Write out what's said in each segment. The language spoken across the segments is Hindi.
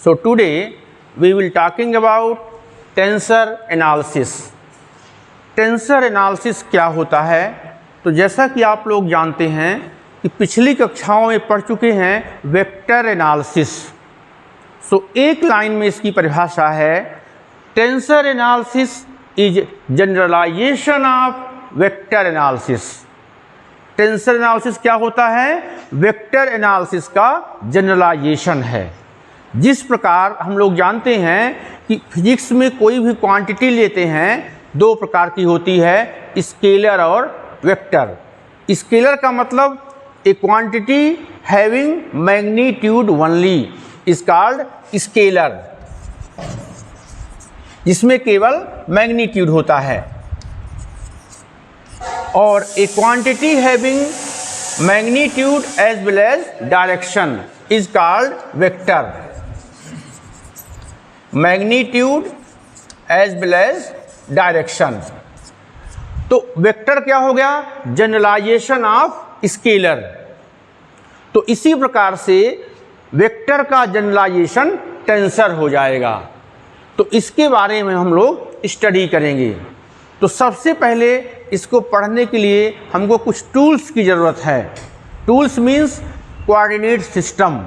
So today we will talking about tensor analysis. Tensor analysis क्या होता है? तो जैसा कि आप लोग जानते हैं कि पिछली कक्षाओं में पढ़ चुके हैं वेक्टर एनालिसिस। सो एक लाइन में इसकी परिभाषा है, tensor analysis is generalization of vector analysis. Tensor analysis क्या होता है? वेक्टर एनालिसिस का जनरलाइजेशन है। जिस प्रकार हम लोग जानते हैं कि फिजिक्स में कोई भी क्वांटिटी लेते हैं, दो प्रकार की होती है, स्केलर और वेक्टर। स्केलर का मतलब a quantity having magnitude only is called scalar, जिसमें केवल मैग्नीट्यूड होता है। और a quantity having magnitude as well as direction is called vector. Magnitude as well as direction. तो वेक्टर क्या हो गया? Generalization of scalar. तो इसी प्रकार से वेक्टर का जनरलाइजेशन टेंसर हो जाएगा। तो इसके बारे में हम लोग स्टडी करेंगे। तो सबसे पहले इसको पढ़ने के लिए हमको कुछ टूल्स की ज़रूरत है। Tools means coordinate system.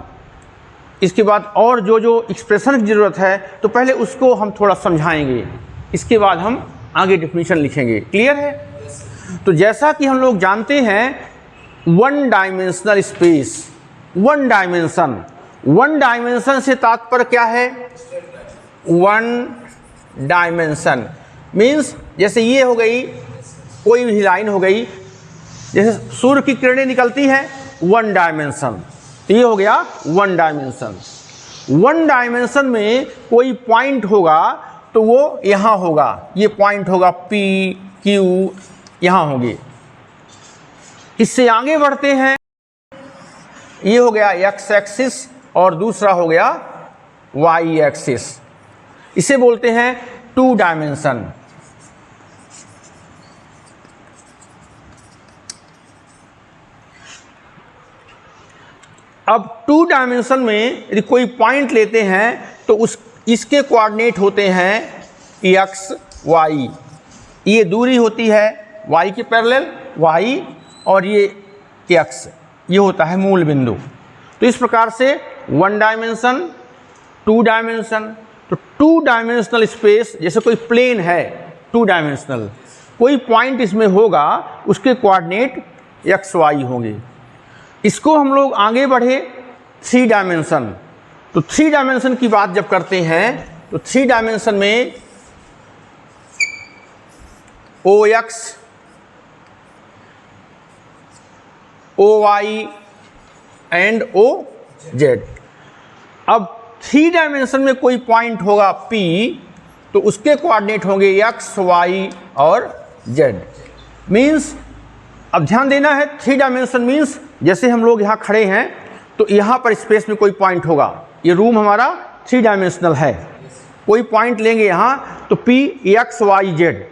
इसके बाद और जो जो एक्सप्रेशन की ज़रूरत है, तो पहले उसको हम थोड़ा समझाएंगे, इसके बाद हम आगे डेफिनेशन लिखेंगे। क्लियर है? तो जैसा कि हम लोग जानते हैं, one dimensional space, one dimension से तात्पर्य क्या है? वन डायमेंशन मीन्स जैसे ये हो गई, कोई भी लाइन हो गई, जैसे सूर्य की किरणें निकलती हैं, वन डायमेंशन। तो ये हो गया वन डायमेंशन। वन डायमेंशन में कोई पॉइंट होगा तो वो यहाँ होगा, ये पॉइंट होगा P, Q, यहाँ होगी। इससे आगे बढ़ते हैं, ये हो गया एक्स एक्सिस और दूसरा हो गया वाई एक्सिस। इसे बोलते हैं टू डायमेंशन। अब टू डायमेंशन में यदि कोई पॉइंट लेते हैं तो इसके कोऑर्डिनेट होते हैं एक्स वाई। ये दूरी होती है वाई के पैरेलल वाई, और ये एक्स, ये होता है मूल बिंदु। तो इस प्रकार से वन डायमेंशन, टू डायमेंशन। तो टू डायमेंशनल स्पेस, जैसे कोई प्लेन है टू डायमेंशनल, कोई पॉइंट इसमें होगा, उसके कोऑर्डिनेट एक्स वाई होंगे। इसको हम लोग आगे बढ़े थ्री डायमेंशन। तो थ्री डायमेंशन की बात जब करते हैं तो थ्री डायमेंशन में O X, O Y and O Z. अब थ्री डायमेंशन में कोई पॉइंट होगा P, तो उसके कोऑर्डिनेट होंगे एक्स वाई और जेड। मीन्स अब ध्यान देना है, थ्री डायमेंशन मीन्स जैसे हम लोग यहाँ खड़े हैं तो यहाँ पर स्पेस में कोई पॉइंट होगा। ये रूम हमारा थ्री डायमेंशनल है। कोई पॉइंट लेंगे यहाँ तो P एक्स वाई जेड।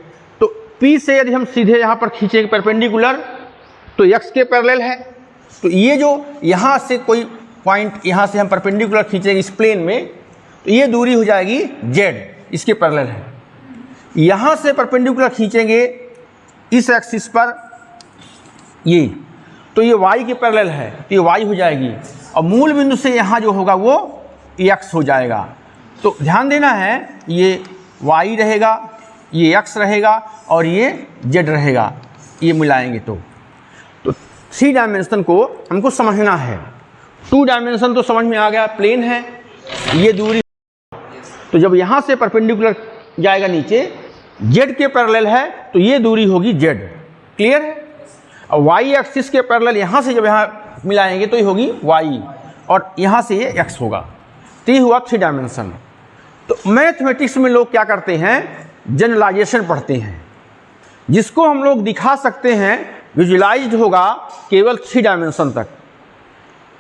तो P से यदि हम सीधे यहाँ पर खींचेंगे परपेंडिकुलर तो x के पैरेलल है। तो ये जो यहाँ से कोई पॉइंट यहाँ से हम परपेंडिकुलर खींचेंगे इस प्लेन में, तो ये दूरी हो जाएगी z, इसके पैरेलल है। यहाँ से परपेंडिकुलर खींचेंगे इस एक्सिस पर ये, तो ये y के पैरेलल है, तो ये y हो जाएगी। और मूल बिंदु से यहाँ जो होगा वो x हो जाएगा। तो ध्यान देना है, ये y रहेगा, ये x रहेगा और ये z रहेगा, ये मिलाएंगे तो थ्री डायमेंशन को हमको समझना है। टू डायमेंशन तो समझ में आ गया, प्लेन है, ये दूरी। तो जब यहाँ से परपेंडिकुलर जाएगा नीचे, z के पैरेलल है, तो ये दूरी होगी z। क्लियर है? और वाई एक्सिस के पैरेलल यहाँ से जब यहाँ मिलाएंगे तो ये होगी y, और यहाँ से ये x होगा। तो ये हुआ थ्री डायमेंशन। तो मैथमेटिक्स में लोग क्या करते हैं? जनरलाइजेशन पढ़ते हैं, जिसको हम लोग दिखा सकते हैं, विजुलाइज्ड होगा केवल थ्री डायमेंशन तक।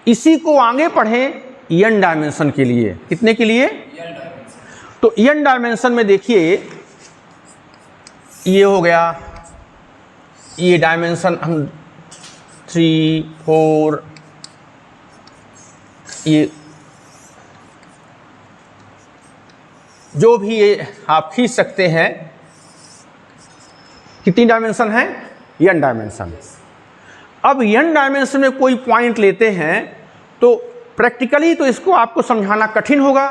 इसी को आगे पढ़ें n डायमेंशन के लिए। कितने के लिए? तो n डायमेंशन में देखिए, ये हो गया, ये डायमेंशन हम 3, 4, जो भी ये आप खींच सकते हैं। कितनी डायमेंशन है? n dimension. अब n डायमेंशन में कोई पॉइंट लेते हैं तो प्रैक्टिकली तो इसको आपको समझाना कठिन होगा,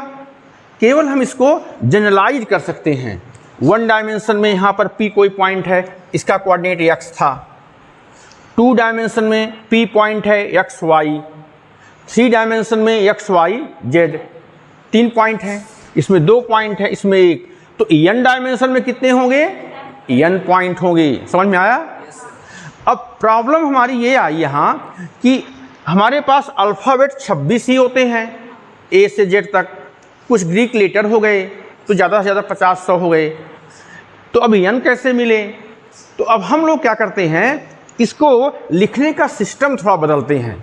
केवल हम इसको जनरलाइज कर सकते हैं। 1 डायमेंशन में यहाँ पर P कोई पॉइंट है, इसका कोऑर्डिनेट x था। 2 डायमेंशन में P पॉइंट है x y। 3 डायमेंशन में x y z। 3 पॉइंट हैं, इसमें 2 पॉइंट है, इसमें 1। तो n डायमेंशन में कितने होंगे? n पॉइंट होंगे। समझ में आया? अब प्रॉब्लम हमारी ये आई यहाँ कि हमारे पास अल्फ़ाबेट 26 ही होते हैं A से Z तक, कुछ ग्रीक लेटर हो गए तो ज़्यादा से ज़्यादा 50-100 हो गए। तो अब n कैसे मिले? तो अब हम लोग क्या करते हैं, इसको लिखने का सिस्टम थोड़ा बदलते हैं।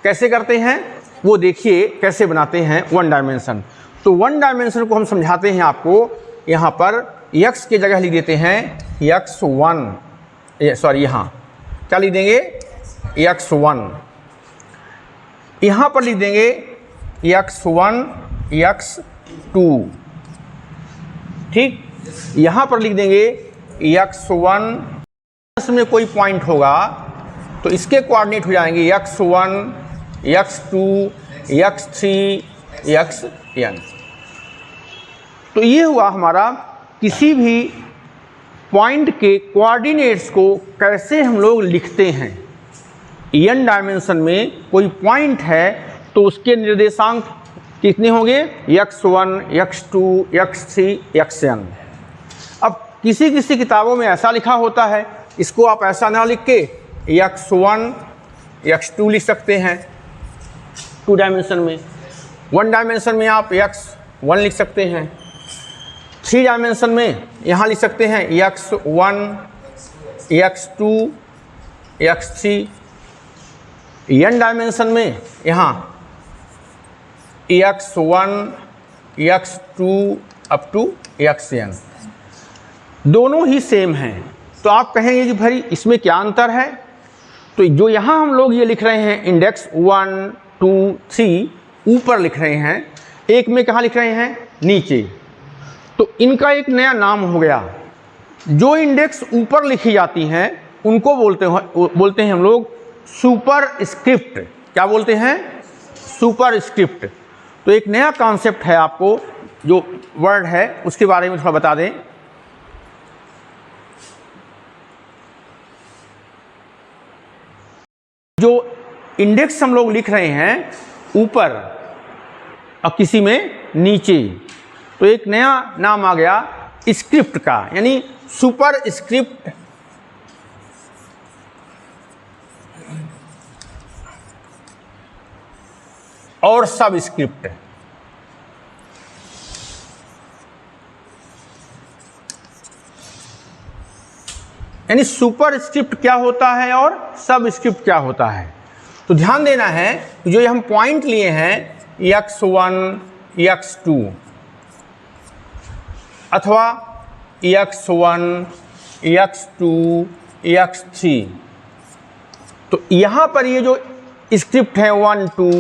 कैसे करते हैं वो देखिए, कैसे बनाते हैं 1 डायमेंशन। तो 1 डायमेंशन को हम समझाते हैं आपको। यहाँ पर x की जगह लिख देते हैं x1, सॉरी यहाँ क्या लिख देंगे? x1। यहाँ पर लिख देंगे x1 x2, ठीक। यहाँ पर लिख देंगे x1 में कोई पॉइंट होगा तो इसके कोऑर्डिनेट हो जाएंगे x1 x2 x3 xn। तो ये हुआ हमारा किसी भी पॉइंट के कोऑर्डिनेट्स को कैसे हम लोग लिखते हैं। n डायमेंशन में कोई पॉइंट है तो उसके निर्देशांक कितने होंगे? x1 x2 x3 xn। अब किसी किसी किताबों में ऐसा लिखा होता है, इसको आप ऐसा ना लिख के x1 x2 लिख सकते हैं 2 डायमेंशन में। 1 डायमेंशन में आप x1 लिख सकते हैं। 3 डायमेंशन में यहाँ लिख सकते हैं x1 x2 x3। n dimension में यहाँ x1 x2 up to xn। दोनों ही सेम हैं। तो आप कहेंगे कि भाई इसमें क्या अंतर है? तो जो यहाँ हम लोग ये लिख रहे हैं इंडेक्स 1 2 3 ऊपर लिख रहे हैं, एक में कहाँ लिख रहे हैं? नीचे। तो इनका एक नया नाम हो गया। जो इंडेक्स ऊपर लिखी जाती हैं उनको बोलते हैं हम लोग सुपर स्क्रिप्ट। क्या बोलते हैं? Super script. तो एक नया कॉन्सेप्ट है, आपको जो वर्ड है उसके बारे में थोड़ा बता दें। जो इंडेक्स हम लोग लिख रहे हैं ऊपर और किसी में नीचे, तो एक नया नाम आ गया स्क्रिप्ट का, यानी सुपर स्क्रिप्ट और सब स्क्रिप्ट। यानी सुपर स्क्रिप्ट क्या होता है और सब स्क्रिप्ट क्या होता है। तो ध्यान देना है, जो हम पॉइंट लिए हैं x1 x2 अथवा x1 x2 x3, तो यहाँ पर ये जो स्क्रिप्ट है 1 2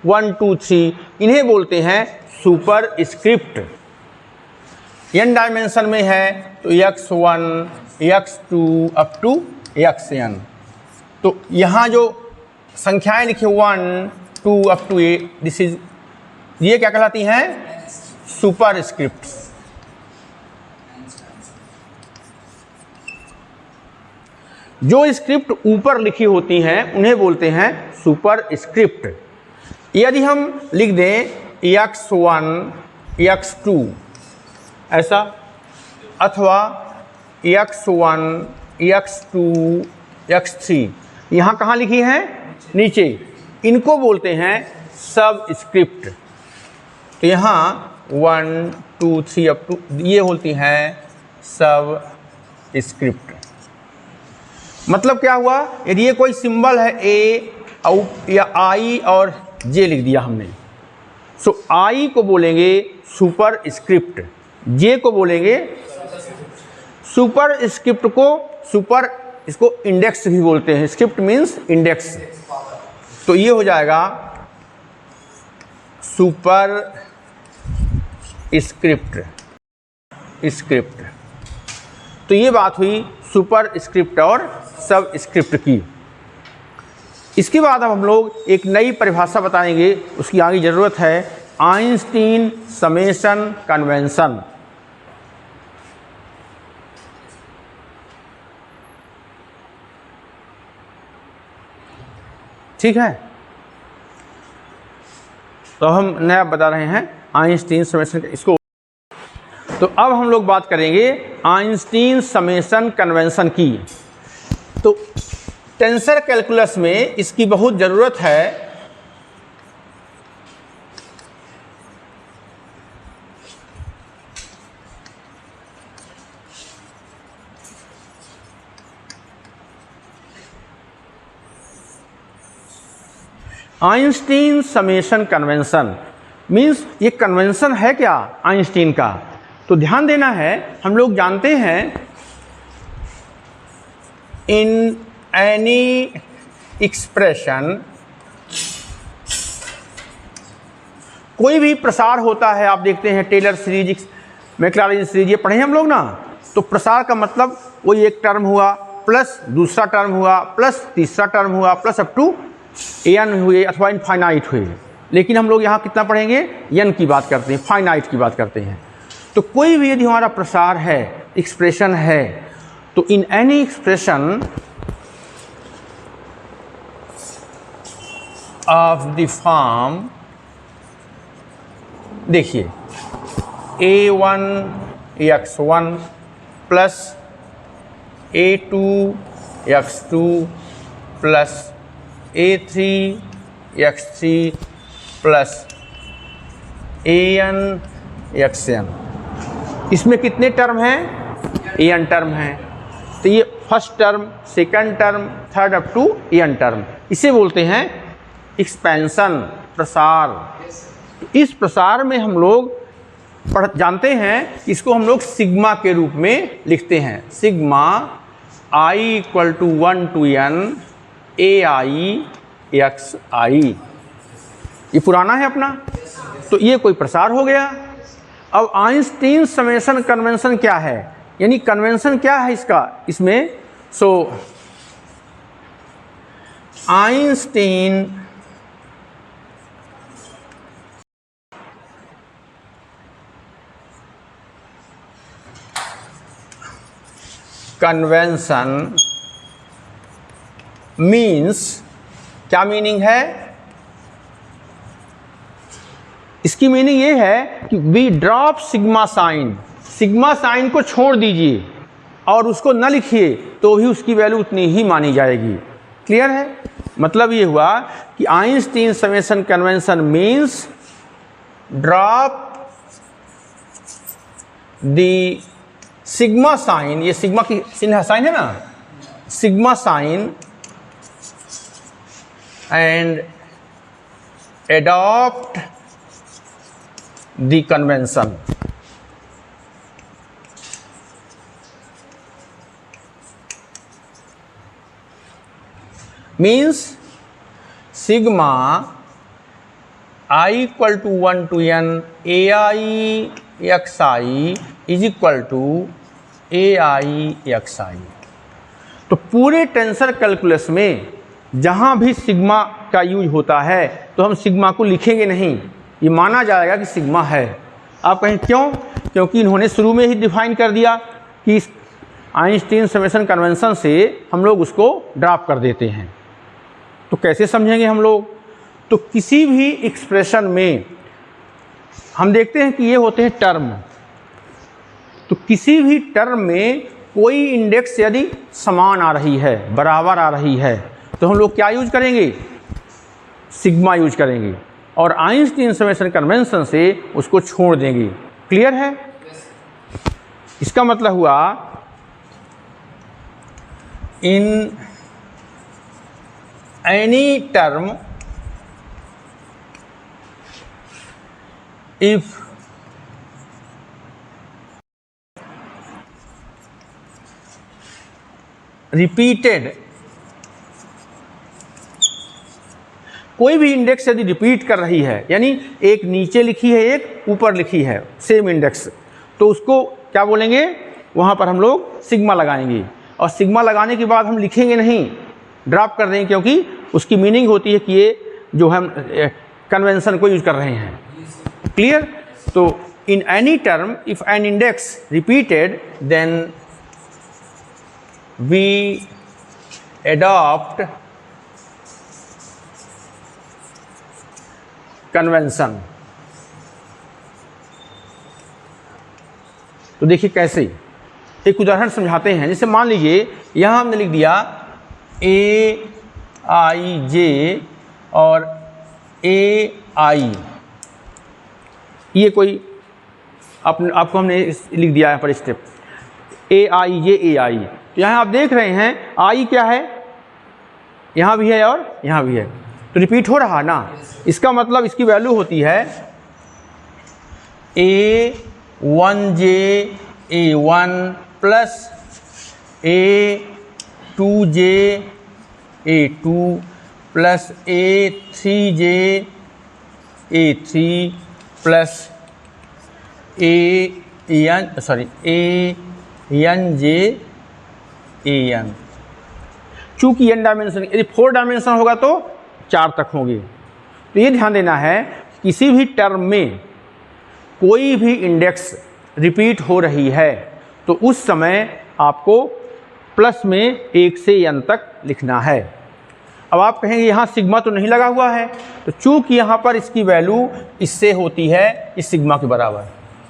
1 2 3, इन्हें बोलते हैं सुपर स्क्रिप्ट। n डायमेंशन में है तो x1 x2 up to xn। तो यहाँ जो संख्याएं लिखी 1 2 अप टू दिस इज, ये क्या कहलाती हैं? Super script. जो स्क्रिप्ट ऊपर लिखी होती हैं उन्हें बोलते हैं सुपर स्क्रिप्ट। यदि हम लिख दें x1 x2 ऐसा, अथवा x1 x2 x3, यहाँ कहाँ लिखी है? नीचे। इनको बोलते हैं सब स्क्रिप्ट। तो यहाँ 1 2 3 अप टू ये होती हैं सब स्क्रिप्ट। मतलब क्या हुआ? यदि ये कोई सिंबल है A या I और J लिख दिया हमने, सो I को बोलेंगे सुपर स्क्रिप्ट, J को बोलेंगे सुपर स्क्रिप्ट को सुपर, इसको इंडेक्स भी बोलते हैं। Script means index. तो ये हो जाएगा सुपर स्क्रिप्ट। तो ये बात हुई सुपर स्क्रिप्ट और सब स्क्रिप्ट की। इसके बाद अब हम लोग एक नई परिभाषा बताएंगे, उसकी आगे ज़रूरत है, आइंस्टीन समेशन कन्वेंशन। ठीक है, तो हम नया बता रहे हैं आइंस्टीन समेशन इसको। तो अब हम लोग बात करेंगे आइंस्टीन समेशन कन्वेंशन की। तो टेंसर कैलकुलस में इसकी बहुत ज़रूरत है। आइंस्टीन समेशन कन्वेंशन मीन्स ये कन्वेंशन है क्या आइंस्टीन का? तो ध्यान देना है, हम लोग जानते हैं इन एनी एक्सप्रेशन, कोई भी प्रसार होता है, आप देखते हैं टेलर सीरीज, मैक्लॉरिन सीरीज, ये पढ़े हम लोग ना। तो प्रसार का मतलब वही एक टर्म हुआ प्लस दूसरा टर्म हुआ प्लस तीसरा टर्म हुआ प्लस अप टू एन हुए अथवा इनफाइनाइट हुए। लेकिन हम लोग यहाँ कितना पढ़ेंगे, एन की बात करते हैं, फाइनाइट की बात करते हैं। तो कोई भी यदि हमारा प्रसार है, एक्सप्रेशन है, तो in any expression of the form, देखिए a1x1 plus a2x2 plus a3x3 plus an(xn), इसमें कितने टर्म हैं? an टर्म हैं। तो ये first term, second term, third up to an term, इसे बोलते हैं एक्सपेंशन, प्रसार। इस प्रसार में हम लोग जानते हैं, इसको हम लोग सिग्मा के रूप में लिखते हैं। Sigma i = 1 to n ai(xi), ये पुराना है अपना। तो ये कोई प्रसार हो गया। अब आइंस्टीन समेशन कन्वेंशन क्या है, यानी कन्वेंशन क्या है इसका, इसमें आइंस्टीन कन्वेंशन मीन्स, क्या मीनिंग है इसकी? मीनिंग ये है कि we drop sigma sign, sigma sign को छोड़ दीजिए और उसको न लिखिए तो भी उसकी वैल्यू उतनी ही मानी जाएगी। क्लियर है? मतलब ये हुआ कि Einstein summation convention means drop the sigma sign, ये सिग्मा की साइन है ना, sigma sign, and adopt the convention। means sigma i = 1 to n ai(xi) = ai(xi)। तो पूरे टेंसर कैलकुलस में जहाँ भी सिग्मा का यूज होता है तो हम सिग्मा को लिखेंगे नहीं, ये माना जाएगा कि सिग्मा है। आप कहें क्यों? क्योंकि इन्होंने शुरू में ही डिफाइन कर दिया कि इस आइंस्टीन समेशन कन्वेंशन से हम लोग उसको ड्रॉप कर देते हैं। तो कैसे समझेंगे हम लोग? तो किसी भी एक्सप्रेशन में हम देखते हैं कि ये होते हैं टर्म। तो किसी भी टर्म में कोई इंडेक्स यदि समान आ रही है, बराबर आ रही है, तो हम लोग क्या यूज करेंगे? सिग्मा यूज करेंगे और आइंस्टीन समेशन कन्वेंशन से उसको छोड़ देंगे। क्लियर है? इसका मतलब हुआ इन एनी टर्म इफ रिपीटेड कोई भी इंडेक्स यदि रिपीट कर रही है, यानी एक नीचे लिखी है एक ऊपर लिखी है सेम इंडेक्स, तो उसको क्या बोलेंगे, वहाँ पर हम लोग सिग्मा लगाएंगे। और सिग्मा लगाने के बाद हम लिखेंगे नहीं, ड्रॉप कर देंगे, क्योंकि उसकी मीनिंग होती है कि ये जो हम कन्वेंशन को यूज कर रहे हैं। क्लियर? तो in any term if an index repeated then we adopt convention. तो देखिए कैसे, एक उदाहरण समझाते हैं। जैसे मान लीजिए यहां हमने लिख दिया ए आई जे और ए आई, ये कोई आपको हमने लिख दिया है पर स्टेप ए आई जे ए आई। तो यहाँ आप देख रहे हैं आई क्या है, यहाँ भी है और यहाँ भी है, तो रिपीट हो रहा ना। इसका मतलब इसकी वैल्यू होती है A1J A1 plus A2J A2 plus A3J A3 plus ANJ AN। चूंकि n डायमेंशन, यदि 4 डायमेंशन होगा तो 4 तक होंगे। तो ये ध्यान देना है, किसी भी टर्म में कोई भी इंडेक्स रिपीट हो रही है तो उस समय आपको प्लस में 1 से n तक लिखना है। अब आप कहेंगे यहाँ सिग्मा तो नहीं लगा हुआ है, तो चूंकि यहाँ पर इसकी वैल्यू इससे होती है इस सिग्मा के बराबर,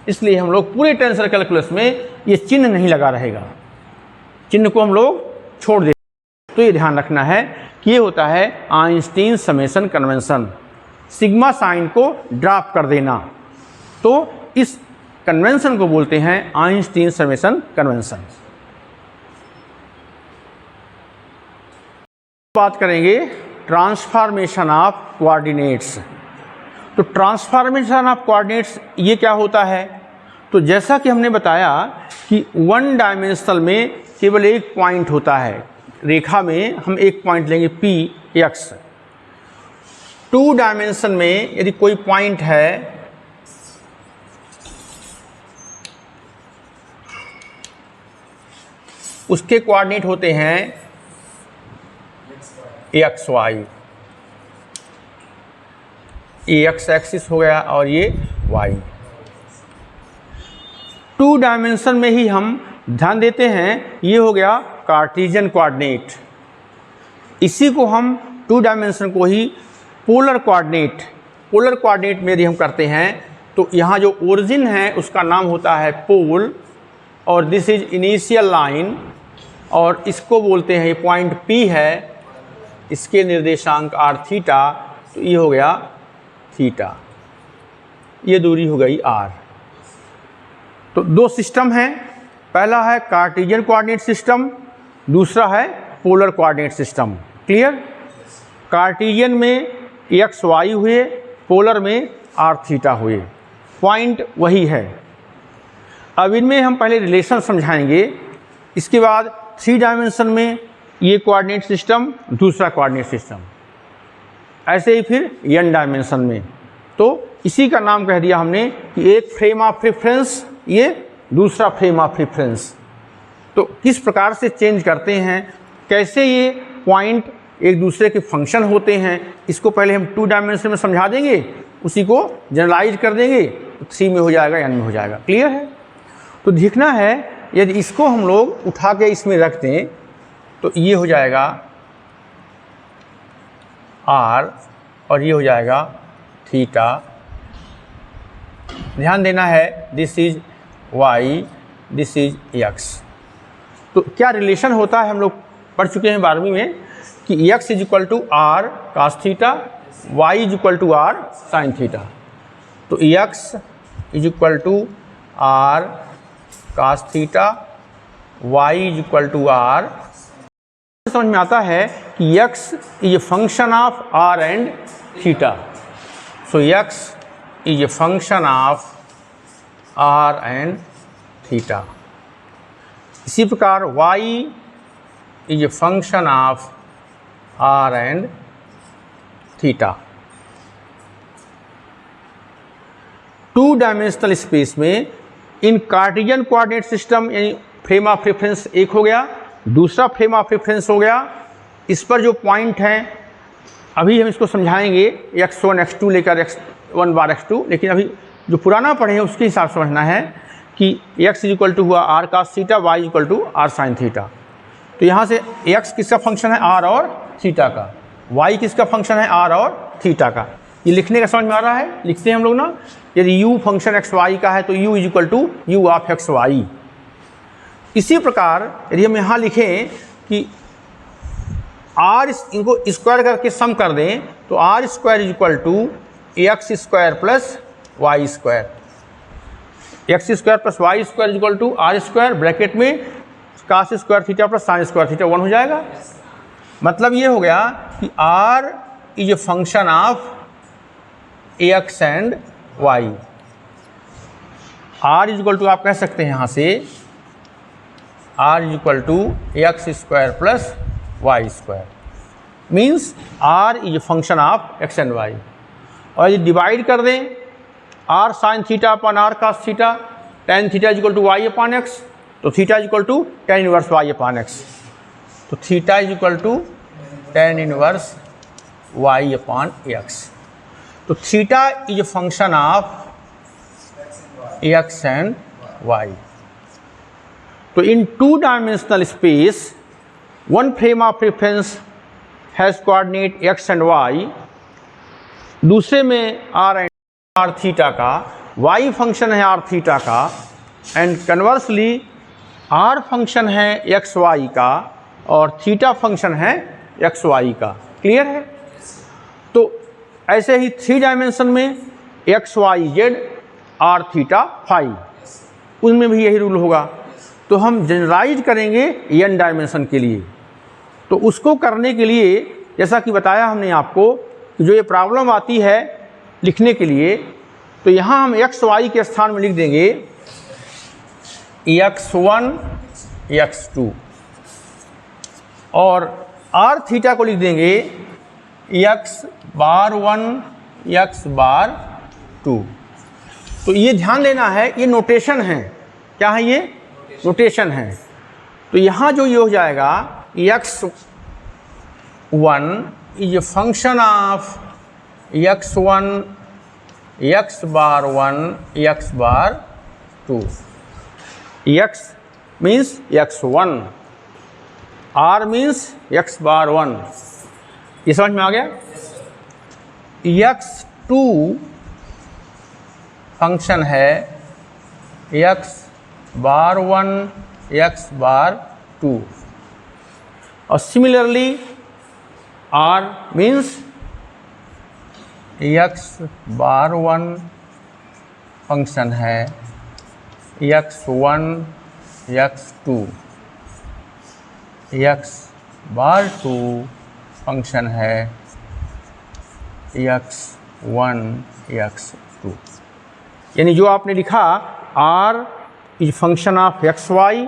इसलिए हम लोग पूरे टेंसर कैलकुलस में ये चिन्ह नहीं लगा रहेगा, चिन्ह को हम लोग छोड़ दें। तो ये ध्यान रखना है कि ये होता है Einstein summation convention, sigma sign को ड्रॉप कर देना। तो इस कन्वेंशन को बोलते हैं आइंस्टीन समेशन कन्वेंशन। बात करेंगे ट्रांसफॉर्मेशन ऑफ कोऑर्डिनेट्स। तो ट्रांसफॉर्मेशन ऑफ कोऑर्डिनेट्स ये क्या होता है? तो जैसा कि हमने बताया कि 1 डायमेंशनल में केवल एक पॉइंट होता है, रेखा में हम एक पॉइंट लेंगे P x। 2 डायमेंशन में यदि कोई पॉइंट है उसके कोऑर्डिनेट होते हैं एक्स वाई, ये एक्स एक्सिस हो गया और ये वाई। 2 डायमेंशन में ही हम ध्यान देते हैं, ये हो गया कार्टेशियन कोऑर्डिनेट। इसी को हम 2 डायमेंशन को ही पोलर कोऑर्डिनेट में यदि हम करते हैं तो यहाँ जो ओरिजिन है उसका नाम होता है पोल, और दिस इज इनिशियल लाइन, और इसको बोलते हैं, ये पॉइंट P है, इसके निर्देशांक r थीटा, तो ये हो गया थीटा, ये दूरी हो गई r। तो 2 सिस्टम हैं, पहला है कार्टेशियन कोऑर्डिनेट सिस्टम, दूसरा है polar coordinate system. Clear? Cartesian में एक्स वाई हुए, पोलर में r थीटा हुए, पॉइंट वही है। अब इनमें हम पहले रिलेशन समझाएंगे, इसके बाद 3 डायमेंशन में ये कोऑर्डिनेट सिस्टम, दूसरा कोऑर्डिनेट सिस्टम, ऐसे ही फिर n डायमेंशन में। तो इसी का नाम कह दिया हमने कि एक फ्रेम ऑफ रेफरेंस, ये दूसरा फ्रेम ऑफ रेफरेंस। तो किस प्रकार से चेंज करते हैं, कैसे ये पॉइंट एक दूसरे के फंक्शन होते हैं, इसको पहले हम 2 डायमेंशन में समझा देंगे, उसी को जनरलाइज कर देंगे, तो 3 में हो जाएगा, n में हो जाएगा। क्लियर है? तो देखना है, यदि इसको हम लोग उठा के इसमें रख दें तो ये हो जाएगा r और ये हो जाएगा थीटा। ध्यान देना है, this is y, this is x। तो क्या रिलेशन होता है हम लोग पढ़ चुके हैं 12वीं में कि x is equal to r cos theta, y is equal to r sin theta. तो x is equal to r cos theta, y is equal to r। समझ में आता है कि x is a function of r and theta. So x is a function of r and theta. इसी प्रकार y is a function of r and theta. Two dimensional space में इन कार्टेशियन कोऑर्डिनेट सिस्टम यानी फ्रेम ऑफ रेफरेंस एक हो गया, दूसरा फ्रेम ऑफ रेफरेंस हो गया, इस पर जो पॉइंट हैं अभी हम इसको समझाएंगे x1 x2 लेकर x1 बार x2, लेकिन अभी जो पुराना पढ़े हैं उसके हिसाब से समझना है कि x इक्वल टू हुआ r cos theta, y equal to r sin theta. तो यहाँ से x किसका फंक्शन है, r और थीटा का, y किसका फंक्शन है, r और थीटा का। ये लिखने का समझ में आ रहा है, लिखते हैं हम लोग ना, यदि u फंक्शन x y का है तो u is equal to u of x y। इसी प्रकार यदि हम यहाँ लिखें कि r इनको स्क्वायर करके सम कर दें तो r square is equal to X square plus Y square, X square plus Y square is equal to R square bracket में cos square theta plus sine square theta 1 हो जाएगा। मतलब ये हो गया कि r is a function of X and Y. r is equal to आप कह सकते हैं यहाँ से r is equal to X square plus Y square, means r is a function of X and Y. और यदि डिवाइड कर दें r sine theta upon r cos theta, tan theta is equal to Y upon X, तो theta is equal to tan inverse Y upon X, तो theta is equal to tan inverse Y upon X. तो theta is a function of X and Y. तो in two dimensional space one frame of reference has coordinate X and Y, दूसरे में आर थीटा का, y फंक्शन है आर थीटा का, एंड कन्वर्सली r फंक्शन है एक्स वाई का और थीटा फंक्शन है एक्स वाई का। क्लियर है? तो ऐसे ही थ्री डायमेंशन में x y z r theta phi, उनमें भी यही रूल होगा। तो हम जनरलाइज करेंगे n डायमेंशन के लिए। तो उसको करने के लिए जैसा कि बताया हमने आपको कि जो ये प्रॉब्लम आती है लिखने के लिए, तो यहाँ हम एक्स वाई के स्थान में लिख देंगे x1 x2 और r थीटा को लिख देंगे x बार 1 x बार 2। तो ये ध्यान देना है, ये नोटेशन है। क्या है ये? नोटेशन है। तो यहाँ जो ये हो जाएगा x1 is a function of x1 x bar 1 x bar 2, x means x1, r means x बार 1। ये समझ में आ गया? x2 फंक्शन है x बार 1 x बार 2 और सिमिलरली r मीन्स x बार 1 फंक्शन है x1 x2, x बार 2 फंक्शन है x1 x2। यानी जो आपने लिखा r is function of x y,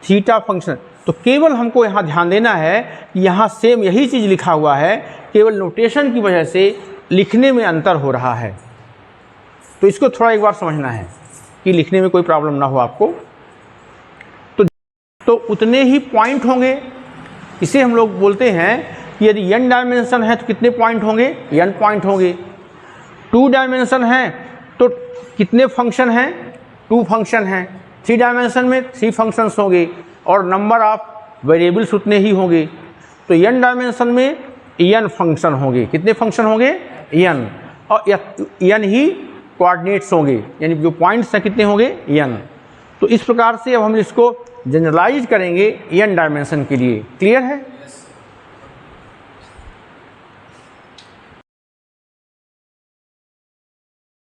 theta function, तो केवल हमको यहाँ ध्यान देना है कि यहाँ सेम यही चीज़ लिखा हुआ है, केवल नोटेशन की वजह से लिखने में अंतर हो रहा है। तो इसको थोड़ा एक बार समझना है कि लिखने में कोई प्रॉब्लम ना हो आपको। तो उतने ही पॉइंट होंगे। इसे हम लोग बोलते हैं कि यदि n डायमेंशन है तो कितने पॉइंट होंगे? n पॉइंट होंगे। 2 डायमेंशन है तो कितने फंक्शन हैं? 2 फंक्शन हैं। 3 डायमेंशन में 3 फंक्शंस होंगे और नंबर ऑफ वेरिएबल्स उतने ही होंगे। तो n डायमेंशन में n फंक्शन होंगे। कितने फंक्शन होंगे? n, और n ही कोऑर्डिनेट्स होंगे, यानी जो पॉइंट्स हैं कितने होंगे? n। तो इस प्रकार से अब हम इसको जनरलाइज करेंगे n डायमेंशन के लिए। क्लियर है?